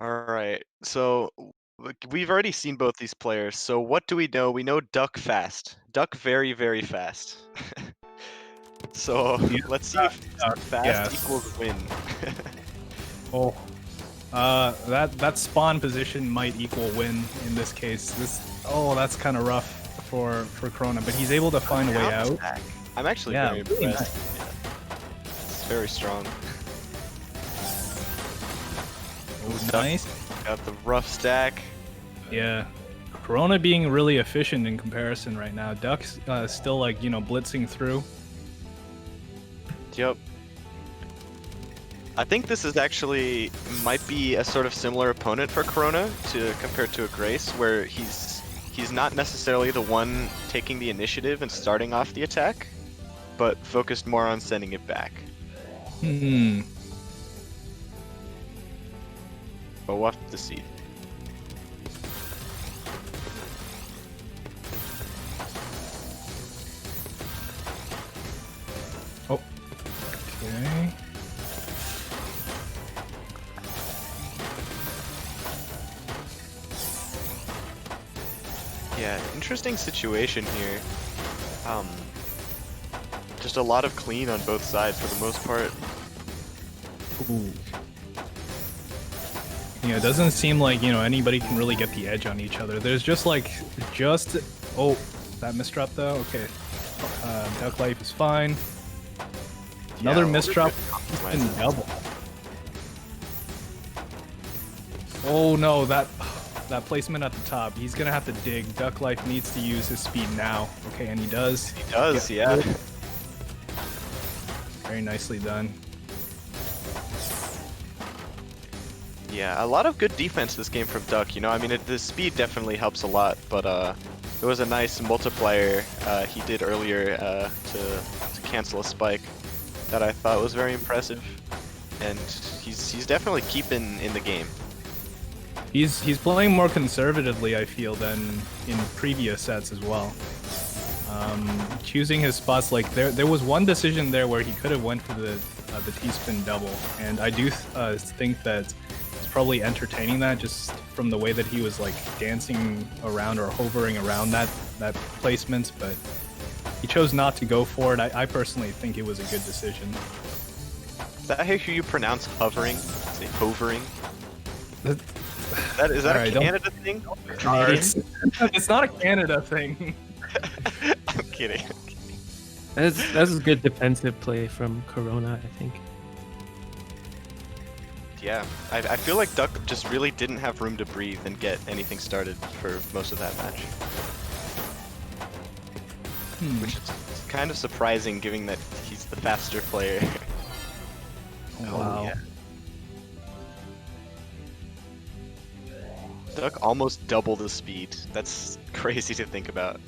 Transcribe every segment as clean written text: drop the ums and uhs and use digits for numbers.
All right. So look, we've already seen both these players. So what do we know? We know Duck fast. Duck very, very fast. So Yeah, let's see if fast equals yes. win. Oh, that spawn position might equal win in this case. That's kind of rough for Corona, but he's able to find a way Half out. stack. I'm actually Yeah, very really impressed. nice. Yeah, it's very strong. Ooh, Oh, Duck nice. got the rough stack. Yeah. Corona being really efficient in comparison right now. Duck's still like, blitzing through. Yep. I think this is actually might be a sort of similar opponent for Corona to compared to a Grace, where he's not necessarily the one taking the initiative and starting off the attack, but focused more on sending it back. Hmm. But we'll have to see. Oh. Okay. Yeah, interesting situation here. Just a lot of clean on both sides for the most part. Ooh. Yeah, it doesn't seem like, anybody can really get the edge on each other. There's just oh, that misdrop though? Okay. Ducklife is fine. Another Yeah, misdrop. compromises. And double. Oh no, that placement at the top. He's gonna have to dig. Ducklife needs to use his speed now. Okay, and he does. He does, yeah. Very nicely done. Yeah, a lot of good defense this game from Duck. I mean, the speed definitely helps a lot, but it was a nice multiplier he did earlier to cancel a spike that I thought was very impressive, and he's definitely keeping in the game. He's playing more conservatively, I feel, than in previous sets as well. Choosing his spots, like there was one decision there where he could have went for the T-spin double, and I do think that he's probably entertaining that just from the way that he was like dancing around or hovering around that placement, but he chose not to go for it. I personally think it was a good decision. Is that how you pronounce hovering? Say hovering? Is that a Canada thing? Canadian? It's not a Canada thing. I'm kidding. That's a good defensive play from Corona, I think. Yeah, I feel like Duck just really didn't have room to breathe and get anything started for most of that match. Which is kind of surprising given that he's the faster player. Wow. Yeah. Duck almost double the speed. That's crazy to think about.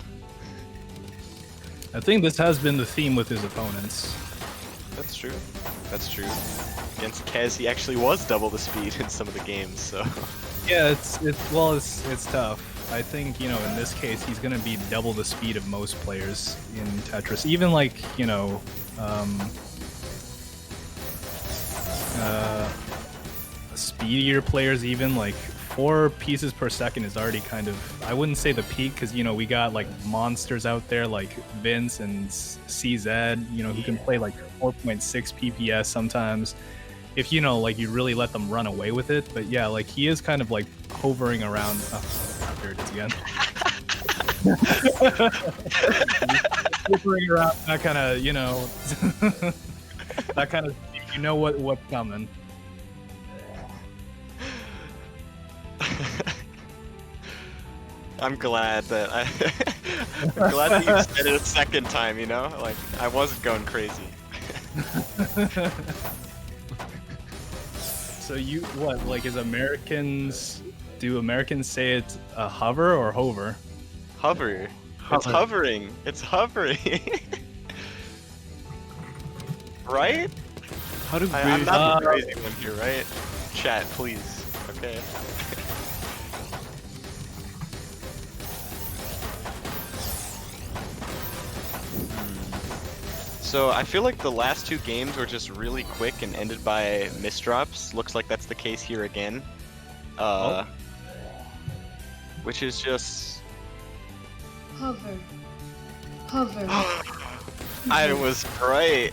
I think this has been the theme with his opponents. That's true. That's true. Against Kez, he actually was double the speed in some of the games, so... Yeah, it's tough. I think, in this case, he's going to be double the speed of most players in Tetris. Even like, speedier players even, like 4 pieces per second is already kind of, I wouldn't say the peak, because, we got like monsters out there like Vince and CZ, who can play like 4.6 PPS sometimes. If like you really let them run away with it. But yeah, like he is kind of like hovering around. Oh, there it is again. Hovering around that kind of, that kind of, what's coming. I'm glad that I'm glad that you said it a second time, Like, I wasn't going crazy. So do Americans say it's a hover or hover? Hover. It's hovering. It's hovering. Right? How do I'm not the crazy one here, right? Chat, please. Okay. So I feel like the last 2 games were just really quick and ended by misdrops. Looks like that's the case here again. which is just. Hover. Hover. I was right.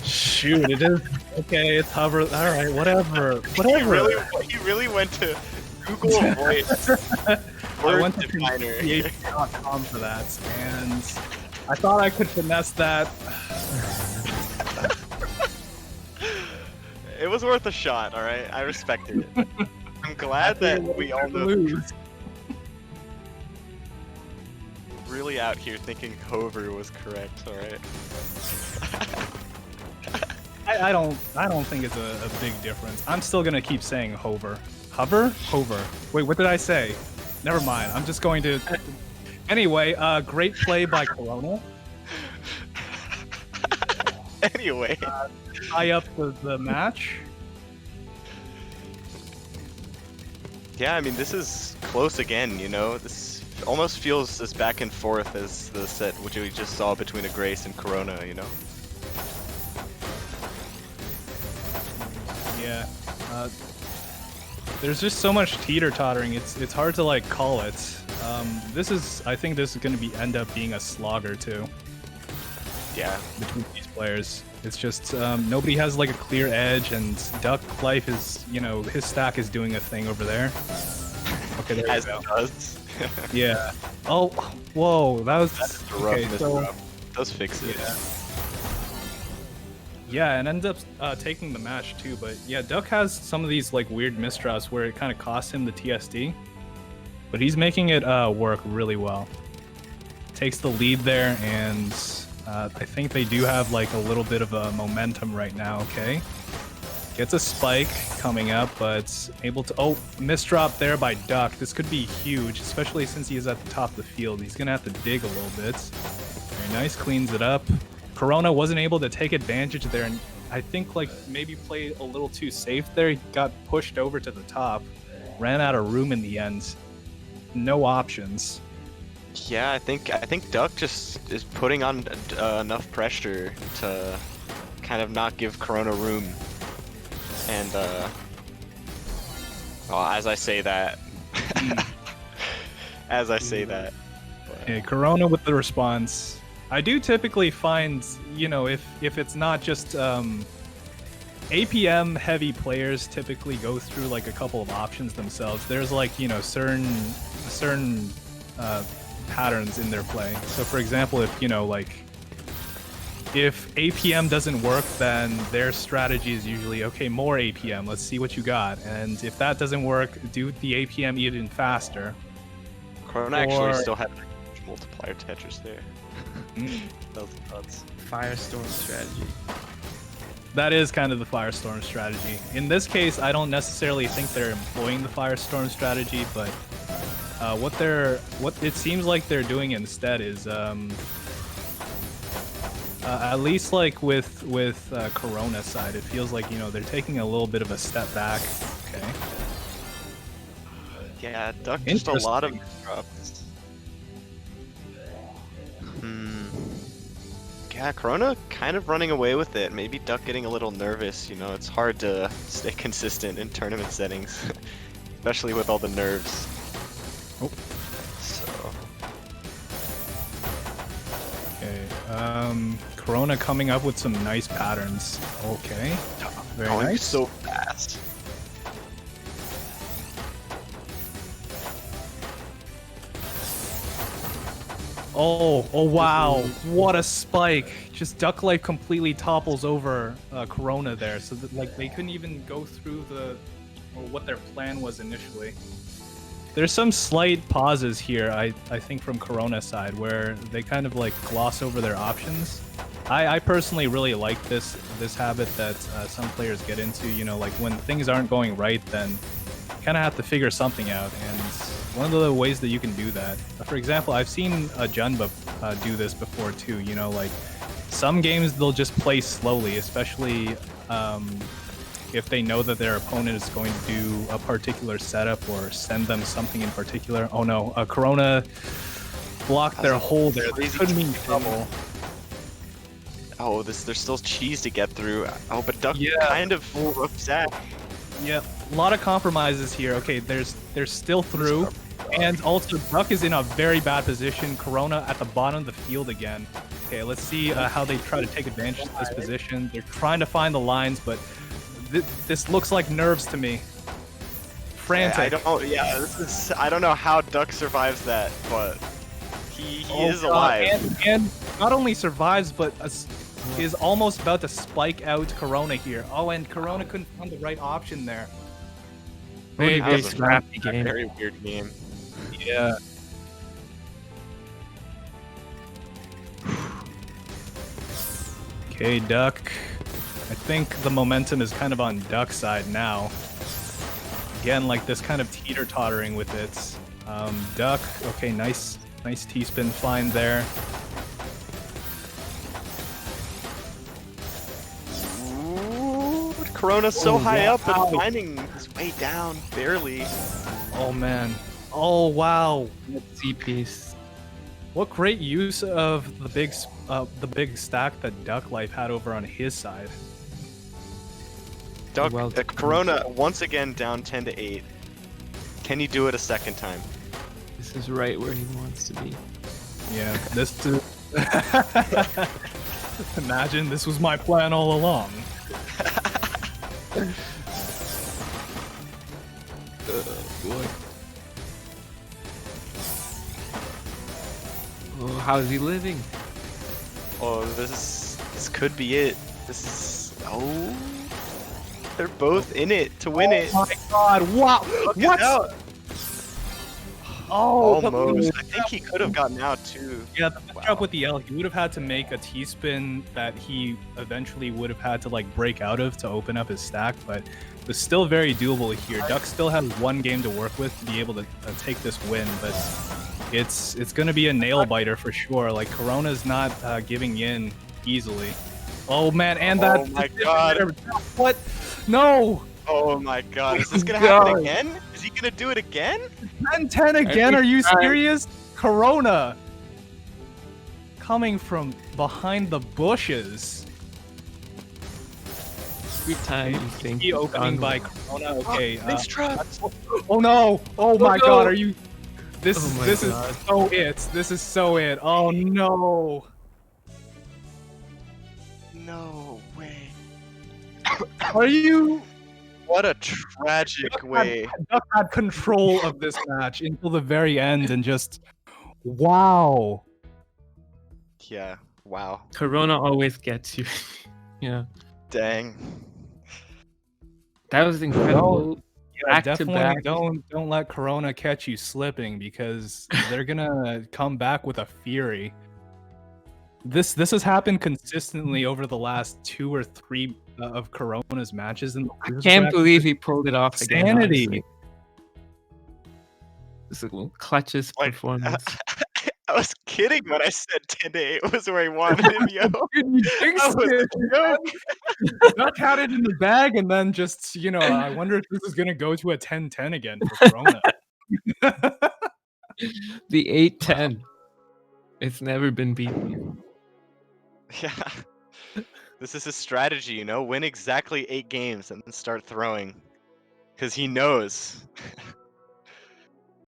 Shoot, it is. Okay, it's hover. All right, whatever. He really went to Google Voice. I went to definer. TeamTSD.com for that, and I thought I could finesse that. It was worth a shot, alright? I respected it. I'm glad that we all know the truth. Really out here thinking Hover was correct, alright? I don't think it's a big difference. I'm still gonna keep saying hover. Hover? Hover. Wait, what did I say? Never mind. I'm just going to. Anyway, great play by Corona. Anyway. Tie up the match. Yeah, I mean, this is close again, you know? This almost feels as back and forth as the set which we just saw between a Grace and Corona, you know? Yeah. There's just so much teeter-tottering. It's hard to like call it. I think this is going to end up being a slogger too. Yeah. Between these players, it's just nobody has like a clear edge, and Ducklife is, his stack is doing a thing over there. Okay, there As we go. it does. Yeah. Oh, whoa, That's a rough okay. So misdrop. Does fix it. yeah, and ends up taking the match too. But yeah, Duck has some of these like weird misdrops where it kind of costs him the TSD, but he's making it work really well. Takes the lead there, and I think they do have like a little bit of a momentum right now. Okay, gets a spike coming up, but able to misdrop there by Duck. This could be huge, especially since he is at the top of the field. He's gonna have to dig a little bit. Very nice, cleans it up. Corona wasn't able to take advantage there, and I think like maybe played a little too safe there. He got pushed over to the top, ran out of room in the end. No options. Yeah, I think Duck just is putting on enough pressure to kind of not give Corona room. And well, as I say that, Okay, Corona with the response. I do typically find, if it's not just APM heavy players typically go through like a couple of options themselves. There's like, certain patterns in their play. So for example, if if APM doesn't work, then their strategy is usually, okay, more APM, let's see what you got. And if that doesn't work, do the APM even faster. Corona actually still had multiplier Tetris there. That was nuts. Firestorm strategy. That is kind of the Firestorm strategy. In this case, I don't necessarily think they're employing the Firestorm strategy, but what it seems like they're doing instead is at least like with Corona side, it feels like they're taking a little bit of a step back. Okay. Yeah, Duck just a lot of drops. Yeah, Corona kind of running away with it. Maybe Duck getting a little nervous. It's hard to stay consistent in tournament settings, especially with all the nerves. Oh. So. Okay. Corona coming up with some nice patterns. Okay. Very nice. He's so fast. Oh wow, what a spike. Just Ducklife completely topples over Corona there, so that like they couldn't even go through what their plan was initially. There's some slight pauses here, I think, from Corona side, where they kind of like gloss over their options. I personally really like this habit that some players get into, like when things aren't going right, then you kind of have to figure something out, and one of the ways that you can do that, for example, I've seen Junba do this before too. Like some games they'll just play slowly, especially if they know that their opponent is going to do a particular setup or send them something in particular. Oh no, Corona blocked their hold there. They could mean trouble. Oh, there's still cheese to get through. Oh, but Duck kind of upset. Yep, a lot of compromises here. Okay, there's still through, and also Duck is in a very bad position. Corona at the bottom of the field again. Okay, let's see how they try to take advantage of this position. They're trying to find the lines, but this looks like nerves to me. Frantic. I don't. Yeah, this is. I don't know how Duck survives that, but he is God, alive. and not only survives, but is almost about to spike out Corona here. Oh, and Corona couldn't find the right option there. Very, That very was a scrappy game. Very weird game. Yeah. Okay, Duck. I think the momentum is kind of on Duck's side now. Again, like this kind of teeter-tottering with it. Duck, okay, nice T-spin find there. Ooh, Corona's so high up wow. and finding his way down barely. Oh man. Oh wow. C piece. What great use of the big stack that Ducklife had over on his side. Duck, Well done. Corona once again down 10 to 8. Can he do it a second time? This is right where he wants to be. Yeah, this is... Imagine this was my plan all along. Boy. Oh, how's he living? Oh, this could be it. This is they're both in it to win it. Oh my god, wow! Look What? out. Oh, Almost. I think he could have gotten out too. Yeah, the matchup with the L, he would have had to make a T-spin that he eventually would have had to like break out of to open up his stack, but it was still very doable here. Duck still has one game to work with to be able to take this win, but it's gonna be a nail biter for sure. Like Corona's not giving in easily. Oh man, and that. Oh my god. What? No. Oh my god. Is this gonna God. happen again? Is he gonna do it again? 10-10 again? Every Are you time. serious? Corona coming from behind the bushes. Every time you think He he's opening gone by well. Corona. Okay. Thanks, Trap. Oh no! Oh my no. god! Are you? This Oh my this God. is so it. This is so it. Oh no! No way. Are you? What a tragic way. Duck had control of this match until the very end, and just wow. Yeah. Wow. Corona always gets you. Yeah. Dang. That was incredible. Yeah, Back to definitely back. don't let Corona catch you slipping because they're gonna come back with a fury. This has happened consistently over the last 2 or 3 of Corona's matches. And I can't believe he pulled it off again. Sanity. honestly. It's a clutch's Like, performance. I was kidding when I said 10 to 8 was where he wanted him, yo. You jinxed That was it. a joke. Duck had it in the bag, and then just I wonder if this is gonna go to a 10-10 again for Corona. The 8-10. It's never been beaten. Yeah. This is his strategy, win exactly 8 games and then start throwing. Because he knows.